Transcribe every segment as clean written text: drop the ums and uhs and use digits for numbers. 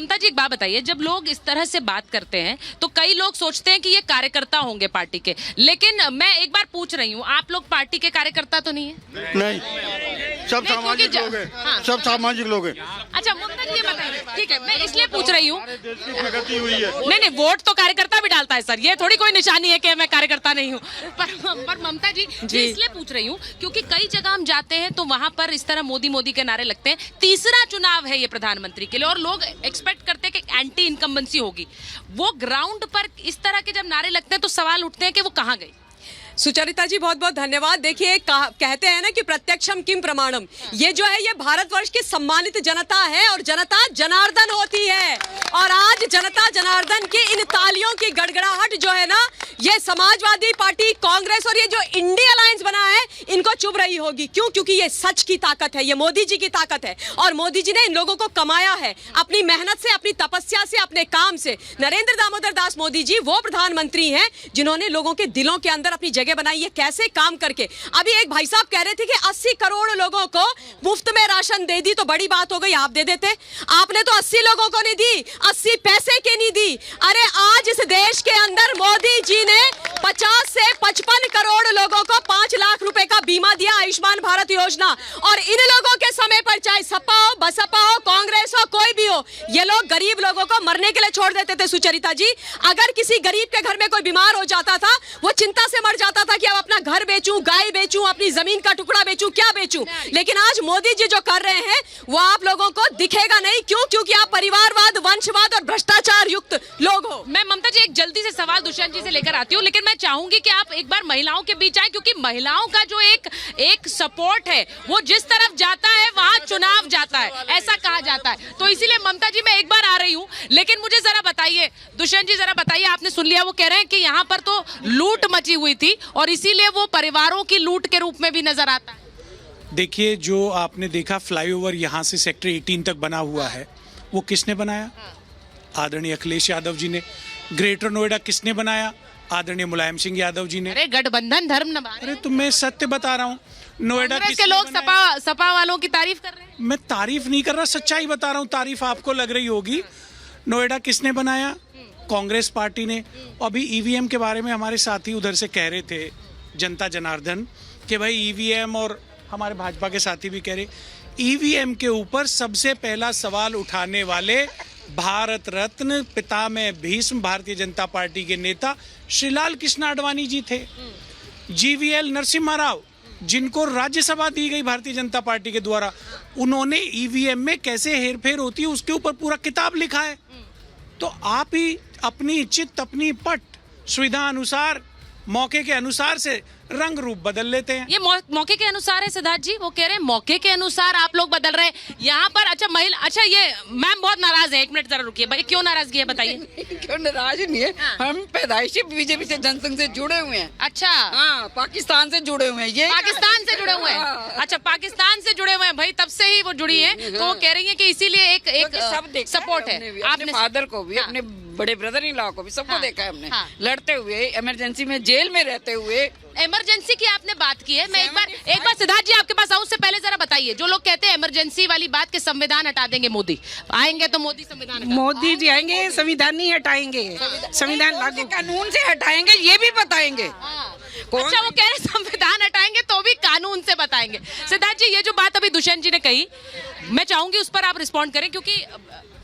ममता जी एक बात बताइए, जब लोग इस तरह से बात करते हैं तो कई लोग सोचते हैं कि ये कार्यकर्ता होंगे पार्टी के, लेकिन मैं एक बार पूछ रही हूँ, आप लोग पार्टी के कार्यकर्ता तो नहीं है? नहीं, सब नहीं, सामाजिक क्योंकि लोग हैं। हाँ। सब सामाजिक लोग हैं। अच्छा ममता जी ये बताइए, ठीक है मैं इसलिए पूछ रही हूँ, प्रगति हुई है। नहीं वोट तो कार्यकर्ता भी डालता है सर, ये थोड़ी कोई निशानी है कि मैं कार्यकर्ता नहीं हूँ। पर ममता जी इसलिए पूछ रही हूँ क्योंकि कई जगह हम जाते हैं तो वहां पर इस तरह मोदी मोदी के नारे लगते हैं। तीसरा चुनाव है ये प्रधानमंत्री के लिए और लोग एक्सपेक्ट करते हैं कि एंटी इनकम्बेंसी होगी। वो ग्राउंड पर इस तरह के जब नारे लगते हैं तो सवाल उठते हैं कि वो कहाँ गई। सुचरिता जी बहुत बहुत धन्यवाद। देखिए कहते हैं ना कि प्रत्यक्षम किम प्रमाणम, ये जो है ये भारतवर्ष की सम्मानित जनता है और जनता जनार्दन होती है। और आज जनता जनार्दन की इन तालियों की गड़गड़ाहट जो है ना, ये समाजवादी पार्टी, कांग्रेस और ये जो इंडिया अलायंस बना है इनको चुभ रही होगी। क्यों? क्योंकि ये सच की ताकत है, ये मोदी जी की ताकत है और मोदी जी ने इन लोगों को कमाया है अपनी मेहनत से, अपनी तपस्या से, अपने काम से। नरेंद्र दामोदर दास मोदी जी वो प्रधानमंत्री हैं जिन्होंने लोगों के दिलों के अंदर अपनी जगह बनाई है। कैसे? काम करके। अभी एक भाई साहब कह रहे थे कि 80 करोड़ लोगों को मुफ्त में राशन दे दी तो बड़ी बात हो गई, आप दे देते। आपने तो 80 लोगों को नहीं दी, 80 पैसे की नहीं दी। अरे आज इस देश के अंदर मोदी जी ने 50 से 55 करोड़ लोगों को 5 लाख रुपए का बीमा दिया, आयुष्मान भारत योजना। और इन लोगों के समय पर चाहे सपा हो, बसपा हो, कांग्रेस हो, कोई भी हो, ये लोग गरीब लोगों को मरने के लिए छोड़ देते थे। सुचरिता जी, अगर किसी गरीब के घर में कोई बीमार हो जाता था, वो चिंता से मर जाता था कि अब अपना घर बेचूं, गाय बेचूं, अपनी जमीन का टुकड़ा बेचूं, क्या बेचूं। लेकिन आज मोदी जी जो कर रहे हैं वो आप लोगों को दिखेगा नहीं। क्यों? क्योंकि आप परिवारवाद, वंशवाद और भ्रष्टाचार युक्त लोग हो। मैं ममता जी एक जल्दी से सवाल दुष्यंत जी से लेकर आती हूँ, लेकिन मैं चाहूंगी कि आप एक बार महिलाओं के बीच आए, क्योंकि महिलाओं का जो एक सपोर्ट है वो जिस तरफ जाता है वहां चुनाव जाता है, ऐसा कहा जाता है। तो इसीलिए ममता जी मैं एक बार आ रही हूँ, लेकिन मुझे जरा बताइए दुष्यंत जी, जरा बताइए, आपने सुन लिया वो कह रहे हैं कि यहाँ पर तो लूट मची हुई थी और इसीलिए वो परिवारों की लूट के रूप में भी नजर आता है। देखिए, जो आपने देखा फ्लाईओवर यहाँ से सेक्टर 18 तक बना हुआ है, वो किसने बनाया? आदरणीय अखिलेश यादव जी ने। ग्रेटर नोएडा किसने बनाया? आदरणीय मुलायम सिंह यादव जी ने। अरे गठबंधन धर्म न बांटे। अरे तो मैं सत्य बता रहा हूँ, नोएडा कांग्रेस के लोग सपा वालों की तारीफ कर रहे हैं। मैं तारीफ नहीं कर रहा, सच्चाई बता रहा हूँ। तारीफ आपको लग रही होगी। नोएडा किसने बनाया? कांग्रेस पार्टी ने। अभी ईवीएम के बारे में हमारे साथी उधर से कह रहे थे, जनता जनार्दन, कि भाई ईवीएम, और हमारे भाजपा के साथी भी कह रहे, ईवीएम के ऊपर सबसे पहला सवाल उठाने वाले भारत रत्न पितामह भीष्म भारतीय जनता पार्टी के नेता श्री लाल कृष्ण आडवाणी जी थे। जीवीएल नरसिम्हा राव, जिनको राज्यसभा दी गई भारतीय जनता पार्टी के द्वारा, उन्होंने ईवीएम में कैसे हेरफेर होती है उसके ऊपर पूरा किताब लिखा है। तो आप ही अपनी चित्त, अपनी पट सुविधा अनुसार, मौके के अनुसार से रंग रूप बदल लेते हैं। ये मौके के अनुसार है सिद्धार्थ जी, वो कह रहे हैं मौके के अनुसार आप लोग बदल रहे हैं यहाँ पर। अच्छा ये मैम बहुत नाराज है, एक मिनट जरा रुकिए भाई, क्यों नाराजगी है बताइए। क्यों नाराज नहीं है, हम पैदाइशी बीजेपी से, जनसंघ से जुड़े हुए हैं। अच्छा हाँ, पाकिस्तान से जुड़े हुए हैं। ये पाकिस्तान से जुड़े हुए हैं? अच्छा, पाकिस्तान से जुड़े हुए हैं भाई, तब से ही वो जुड़ी है। तो वो कह रही है कि इसीलिए एक सपोर्ट है। आपने फादर को भी, अपने बड़े ब्रदर इन लॉ को भी, सबको देखा है हमने लड़ते हुए, इमरजेंसी में, जेल में रहते हुए। इमरजेंसी की आपने बात की है, मैं एक बार सिद्धार्थ जी आपके पास आऊं, उससे पहले जरा बताइए, जो लोग कहते हैं इमरजेंसी वाली बात के संविधान हटा देंगे मोदी, आएंगे तो मोदी संविधान मोदी जी आएंगे, संविधान नहीं हटाएंगे, संविधान लागू कानून से हटाएंगे, ये भी बताएंगे। अच्छा, वो कह रहे संविधान हटाएंगे तो भी कानून से बताएंगे। सिद्धार्थ जी, ये जो बात अभी दुष्यंत जी ने कही, मैं चाहूंगी उस पर आप रिस्पॉन्ड करें, क्योंकि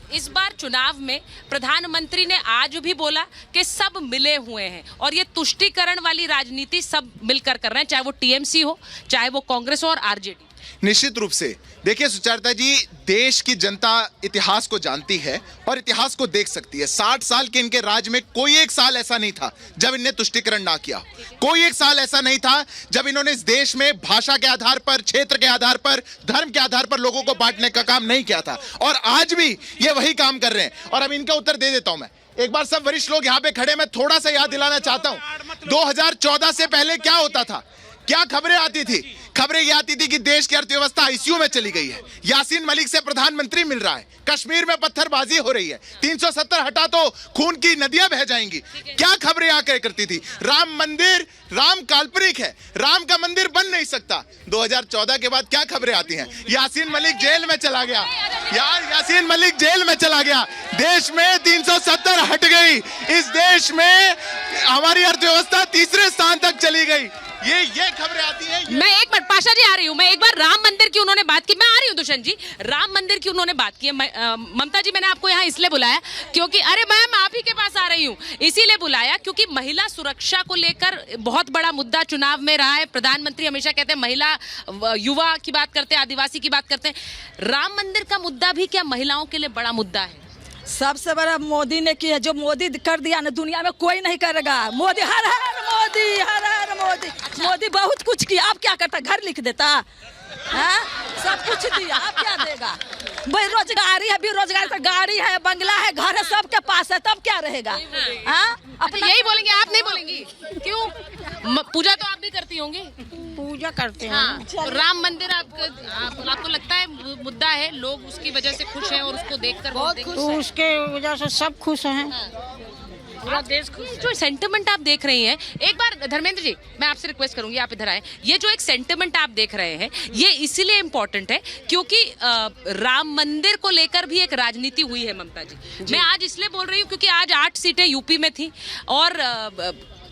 इस बार चुनाव में प्रधानमंत्री ने आज भी बोला कि सब मिले हुए हैं और ये तुष्टीकरण वाली राजनीति सब मिलकर कर रहे हैं, चाहे वो टीएमसी हो, चाहे वो कांग्रेस हो और आरजेडी। निश्चित रूप से देखिए सुचरिता जी, देश की जनता इतिहास को जानती है और इतिहास को देख सकती है। 60 साल के इनके राज में कोई एक साल ऐसा नहीं था जब इन्हें तुष्टीकरण ना किया। कोई एक साल ऐसा नहीं था जब इन्होंने इस देश में भाषा के आधार पर, क्षेत्र के आधार पर, धर्म के आधार पर लोगों को बांटने का काम नहीं किया था। और आज भी ये वही काम कर रहे हैं। और अब इनका उत्तर दे देता हूं मैं। एक बार सब वरिष्ठ लोग यहाँ पे खड़े, मैं थोड़ा सा याद दिलाना चाहता हूं, 2014 से पहले क्या होता था, क्या खबरें आती थी। खबरें ये आती थी कि देश की अर्थव्यवस्था आईसीयू में चली गई है, यासीन मलिक से प्रधानमंत्री मिल रहा है, कश्मीर में पत्थरबाजी हो रही है, 370 हटा तो खून की नदियां बह जाएंगी। क्या खबरें आकर करती थी? राम काल्पनिक है, राम का मंदिर बन नहीं सकता। 2014 के बाद क्या खबरें आती हैं? यासीन मलिक जेल में चला गया यार, यासीन मलिक जेल में चला गया, देश में 370 हट गई, इस देश में हमारी अर्थव्यवस्था तीसरे स्थान तक चली गई। ये खबरें आती हैं। मैं एक बार पाशा जी आ रही हूँ, मैं एक बार राम मंदिर की उन्होंने बात की, मैं आ रही हूँ दुष्यंत जी, राम मंदिर की उन्होंने बात की है। ममता जी मैंने आपको यहाँ इसलिए बुलाया क्योंकि अरे मैम आप ही के पास आ रही हूँ, इसीलिए बुलाया क्योंकि महिला सुरक्षा को लेकर बहुत बड़ा मुद्दा चुनाव में रहा है। प्रधानमंत्री हमेशा कहते हैं महिला, युवा की बात करते हैं, आदिवासी की बात करते हैं। राम मंदिर का मुद्दा भी क्या महिलाओं के लिए बड़ा मुद्दा है? सबसे बड़ा मोदी ने किया, जो मोदी कर दिया ना दुनिया में कोई नहीं करेगा। मोदी हर हर मोदी, हर हर मोदी। मोदी बहुत कुछ किया, अब क्या करता? घर लिख देता है, सब कुछ दिया, अब क्या देगा? बेरोजगारी है, बेरोजगारी तो गाड़ी है, बंगला है, घर है, सबके पास है, तब क्या रहेगा? अपना यही बोलेंगे, आप नहीं बोलेंगी? क्यों? पूजा तो आप भी करती होंगी? पूजा करते हैं। हाँ, तो राम मंदिर आपको लगता है मुद्दा है, लोग उसकी वजह से खुश हैं और उसको देखकर बहुत खुश हैं? उसके वजह से सब खुश हैं, पूरा देश खुश। जो सेंटिमेंट आप देख रही हैं, एक बार धर्मेंद्र जी मैं आपसे रिक्वेस्ट करूंगी आप इधर आए। ये जो एक सेंटिमेंट आप देख रहे हैं ये इसीलिए इम्पोर्टेंट है क्योंकि राम मंदिर को लेकर भी एक राजनीति हुई है ममता जी। मैं आज इसलिए बोल रही हूँ क्योंकि आज 8 सीटें यूपी में थी और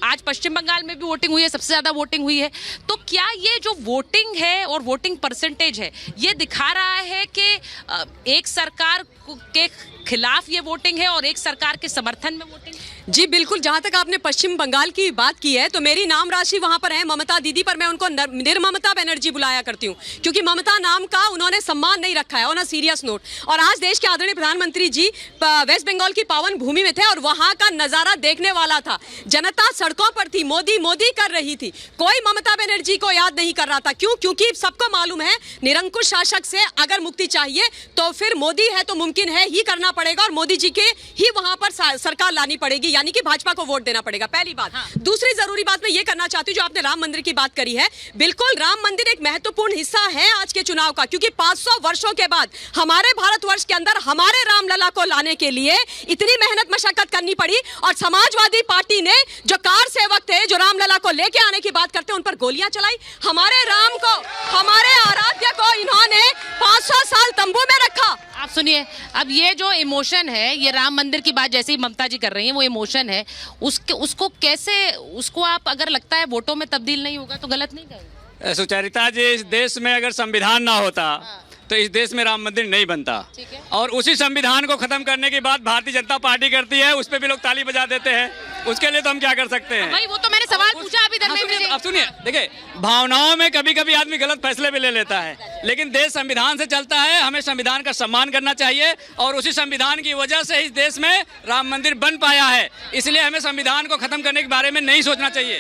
आज पश्चिम बंगाल में भी वोटिंग हुई है, सबसे ज्यादा वोटिंग हुई है। तो क्या ये जो वोटिंग है और वोटिंग परसेंटेज है ये दिखा रहा है कि एक सरकार के खिलाफ ये वोटिंग है और एक सरकार के समर्थन में वोटिंग? जी बिल्कुल, जहां तक आपने पश्चिम बंगाल की बात की है तो मेरी नाम राशि वहां पर है ममता दीदी, पर मैं उनको निर्ममता बनर्जी बुलाया करती हूं क्योंकि ममता नाम का उन्होंने सम्मान नहीं रखा है ऑन अ सीरियस नोट। और आज देश के आदरणीय प्रधानमंत्री जी वेस्ट बंगाल की पावन भूमि में थे और वहां का नजारा देखने वाला था, जनता सड़कों पर थी, मोदी मोदी कर रही थी, कोई ममता बनर्जी को याद नहीं कर रहा था। क्यों? क्योंकि सबको मालूम है निरंकुश शासक से अगर मुक्ति चाहिए तो फिर मोदी है तो मुमकिन है ही करना पड़ेगा और मोदी जी के ही वहां पर सरकार लानी पड़ेगी, यानी कि भाजपा को वोट देना पड़ेगा, पहली बात। हाँ। दूसरी जरूरी बात मैं ये करना चाहती हूँ, जो आपने राम मंदिर की बात करी है, बिल्कुल राम मंदिर एक महत्वपूर्ण हिस्सा है आज के चुनाव का क्योंकि 500 वर्षों के बाद हमारे भारतवर्ष के अंदर हमारे रामलला को लाने के लिए इतनी मेहनत मशक्कत करनी पड़ी और समाजवादी पार्टी ने जो कार सेवक थे जो रामलला को लेके आने की बात करते हैं उन पर गोलियां चलाई। हमारे राम को, हमारे आराध्य को इन्होंने 500 साल तंबू में रखा। आप सुनिए, अब ये जो इमोशन है, ये राम मंदिर की बात जैसे ही ममता जी कर रही हैं, वो इमोशन है, उसको कैसे, उसको आप अगर लगता है वोटों में तब्दील नहीं होगा तो गलत नहीं करेंगे? सुचरिता जी, इस देश में अगर संविधान ना होता तो इस देश में राम मंदिर नहीं बनता और उसी संविधान को खत्म करने की बात भारतीय जनता पार्टी करती है, उस पर भी लोग ताली बजा देते हैं, उसके लिए तो हम क्या कर सकते हैं? भाई वो तो मैंने सवाल पूछा अभी धर्मेंद्र जी। अब सुनिए, देखिए भावनाओं में कभी कभी आदमी गलत फैसले भी ले लेता है, लेकिन देश संविधान से चलता है, हमें संविधान का सम्मान करना चाहिए और उसी संविधान की वजह से इस देश में राम मंदिर बन पाया है, इसलिए हमें संविधान को खत्म करने के बारे में नहीं सोचना चाहिए।